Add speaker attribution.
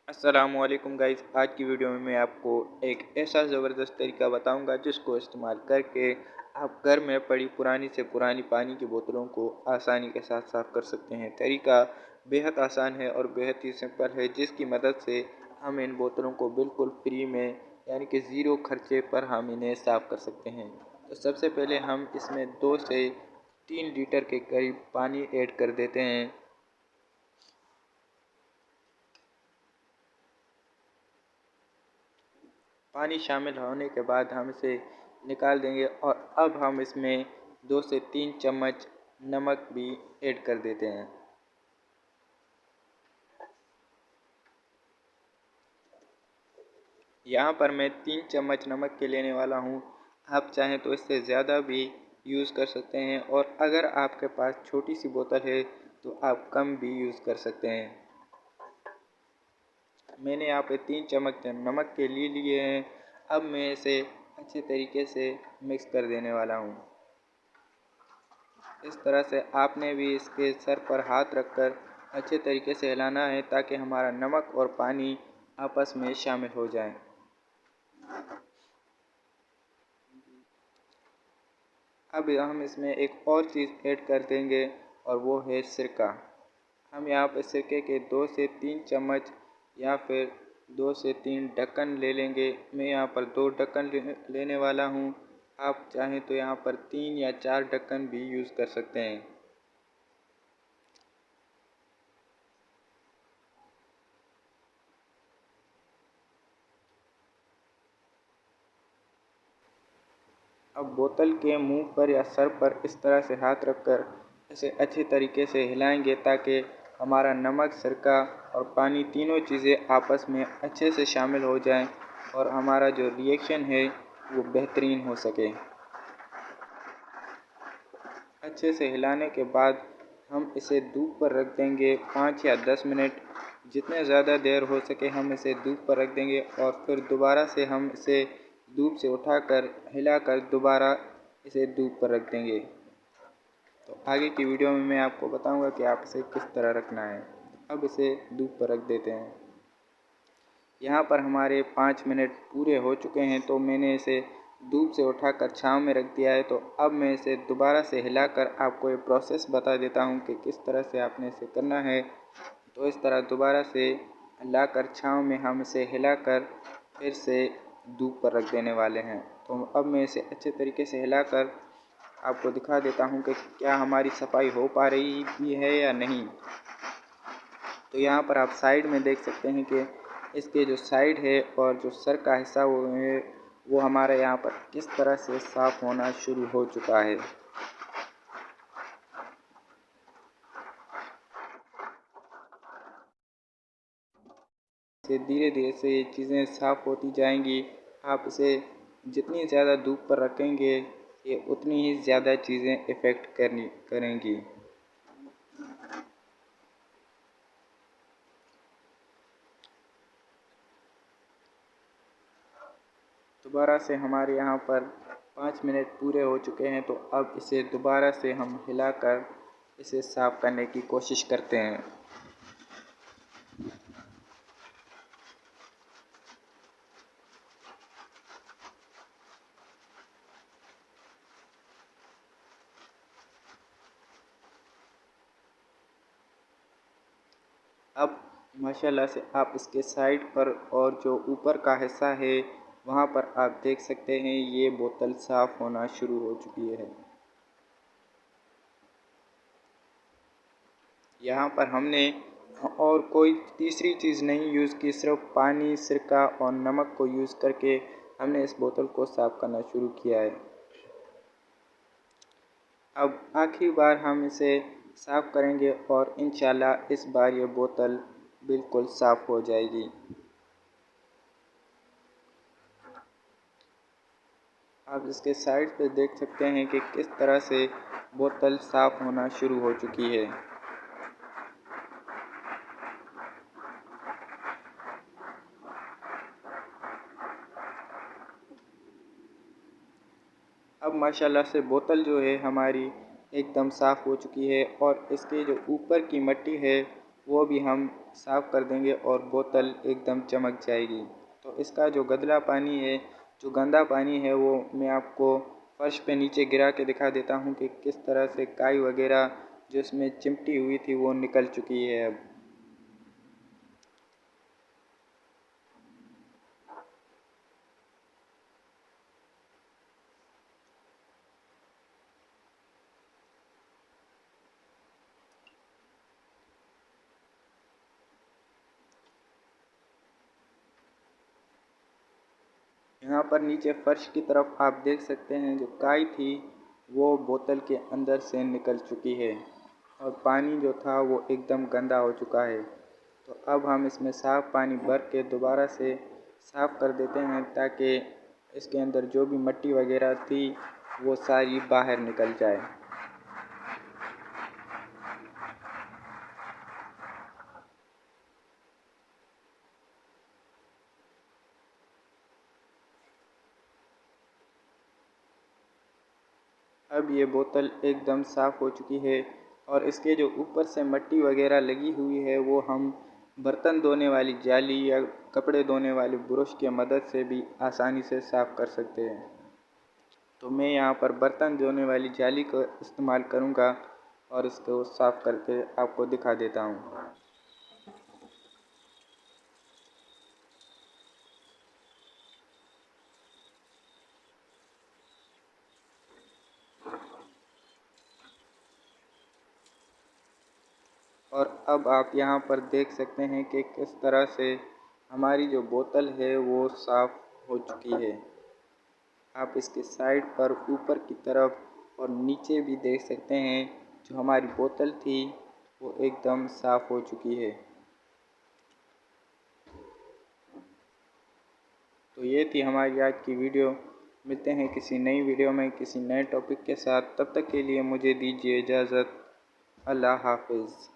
Speaker 1: अस्सलामुअलैकुम गाइस। आज की वीडियो में मैं आपको एक ऐसा ज़बरदस्त तरीका बताऊंगा जिसको इस्तेमाल करके आप घर में पड़ी पुरानी से पुरानी पानी की बोतलों को आसानी के साथ साफ़ कर सकते हैं। तरीका बेहद आसान है और बेहद ही सिंपल है, जिसकी मदद से हम इन बोतलों को बिल्कुल फ्री में यानी कि ज़ीरो खर्चे पर हम इन्हें साफ़ कर सकते हैं। तो सबसे पहले हम इसमें 2 से 3 लीटर के करीब पानी ऐड कर देते हैं। पानी शामिल होने के बाद हम इसे निकाल देंगे और अब हम इसमें 2 से 3 चम्मच नमक भी ऐड कर देते हैं। यहाँ पर मैं 3 चम्मच नमक के लेने वाला हूँ। आप चाहें तो इससे ज़्यादा भी यूज़ कर सकते हैं और अगर आपके पास छोटी सी बोतल है तो आप कम भी यूज़ कर सकते हैं। मैंने यहाँ पे 3 चम्मच नमक के लिए हैं। अब मैं इसे अच्छे तरीके से मिक्स कर देने वाला हूँ। इस तरह से आपने भी इसके सर पर हाथ रखकर अच्छे तरीके से हिलाना है ताकि हमारा नमक और पानी आपस में शामिल हो जाए। अब हम इसमें एक और चीज़ ऐड कर देंगे और वो है सिरका। हम यहाँ पर सिरके के 2 से 3 चम्मच या फिर 2 से 3 ढक्कन ले लेंगे। मैं यहाँ पर 2 ढक्कन लेने वाला हूँ। आप चाहें तो यहाँ पर 3 या 4 ढक्कन भी यूज़ कर सकते हैं। अब बोतल के मुंह पर या सर पर इस तरह से हाथ रखकर इसे अच्छे तरीके से हिलाएंगे ताकि हमारा नमक, सिरका और पानी तीनों चीज़ें आपस में अच्छे से शामिल हो जाएं और हमारा जो रिएक्शन है वो बेहतरीन हो सके। अच्छे से हिलाने के बाद हम इसे धूप पर रख देंगे 5 या 10 मिनट। जितने ज़्यादा देर हो सके हम इसे धूप पर रख देंगे और फिर दोबारा से हम इसे धूप से उठाकर हिलाकर दोबारा इसे धूप पर रख देंगे। तो आगे की वीडियो में मैं आपको बताऊंगा कि आप इसे किस तरह रखना है। अब इसे धूप पर रख देते हैं। यहाँ पर हमारे 5 मिनट पूरे हो चुके हैं तो मैंने इसे धूप से उठाकर छाँव में रख दिया है। तो अब मैं इसे दोबारा से हिलाकर आपको ये प्रोसेस बता देता हूँ कि किस तरह से आपने इसे करना है। तो इस तरह दोबारा से लाकर छाँव में हम इसे हिलाकर फिर से धूप पर रख देने वाले हैं। तो अब मैं इसे अच्छे तरीके से हिलाकर आपको दिखा देता हूँ कि क्या हमारी सफाई हो पा रही भी है या नहीं। तो यहाँ पर आप साइड में देख सकते हैं कि इसके जो साइड है और जो सर का हिस्सा वो हमारे यहाँ पर किस तरह से साफ़ होना शुरू हो चुका है। से धीरे धीरे से ये चीज़ें साफ़ होती जाएंगी। आप इसे जितनी ज़्यादा धूप पर रखेंगे ये उतनी ही ज़्यादा चीज़ें इफ़ेक्ट करेंगी। दोबारा से हमारे यहाँ पर 5 मिनट पूरे हो चुके हैं। तो अब इसे दोबारा से हम हिलाकर इसे साफ़ करने की कोशिश करते हैं। अब माशाल्लाह से आप इसके साइड पर और जो ऊपर का हिस्सा है वहाँ पर आप देख सकते हैं ये बोतल साफ़ होना शुरू हो चुकी है। यहाँ पर हमने और कोई तीसरी चीज़ नहीं यूज़ की, सिर्फ पानी, सिरका और नमक को यूज़ करके हमने इस बोतल को साफ़ करना शुरू किया है। अब आखिरी बार हम इसे साफ़ करेंगे और इंशाल्लाह इस बार ये बोतल बिल्कुल साफ़ हो जाएगी। आप इसके साइड पे देख सकते हैं कि किस तरह से बोतल साफ़ होना शुरू हो चुकी है। अब माशाल्लाह से बोतल जो है हमारी एकदम साफ़ हो चुकी है और इसके जो ऊपर की मिट्टी है वो भी हम साफ़ कर देंगे और बोतल एकदम चमक जाएगी। तो इसका जो गंदा पानी है, जो गंदा पानी है, वो मैं आपको फर्श पे नीचे गिरा के दिखा देता हूँ कि किस तरह से काई वगैरह जो इसमें चिमटी हुई थी वो निकल चुकी है अब। यहाँ पर नीचे फर्श की तरफ आप देख सकते हैं जो काई थी वो बोतल के अंदर से निकल चुकी है और पानी जो था वो एकदम गंदा हो चुका है। तो अब हम इसमें साफ़ पानी भर के दोबारा से साफ़ कर देते हैं ताकि इसके अंदर जो भी मिट्टी वगैरह थी वो सारी बाहर निकल जाए। अब ये बोतल एकदम साफ़ हो चुकी है और इसके जो ऊपर से मिट्टी वगैरह लगी हुई है वो हम बर्तन धोने वाली जाली या कपड़े धोने वाले ब्रश की मदद से भी आसानी से साफ़ कर सकते हैं। तो मैं यहाँ पर बर्तन धोने वाली जाली का इस्तेमाल करूँगा और इसको साफ़ करके आपको दिखा देता हूँ। और अब आप यहाँ पर देख सकते हैं कि किस तरह से हमारी जो बोतल है वो साफ़ हो चुकी है। आप इसके साइड पर ऊपर की तरफ और नीचे भी देख सकते हैं जो हमारी बोतल थी वो एकदम साफ़ हो चुकी है। तो ये थी हमारी आज की वीडियो। मिलते हैं किसी नई वीडियो में किसी नए टॉपिक के साथ। तब तक के लिए मुझे दीजिए इजाज़त। अल्लाह हाफ़िज़।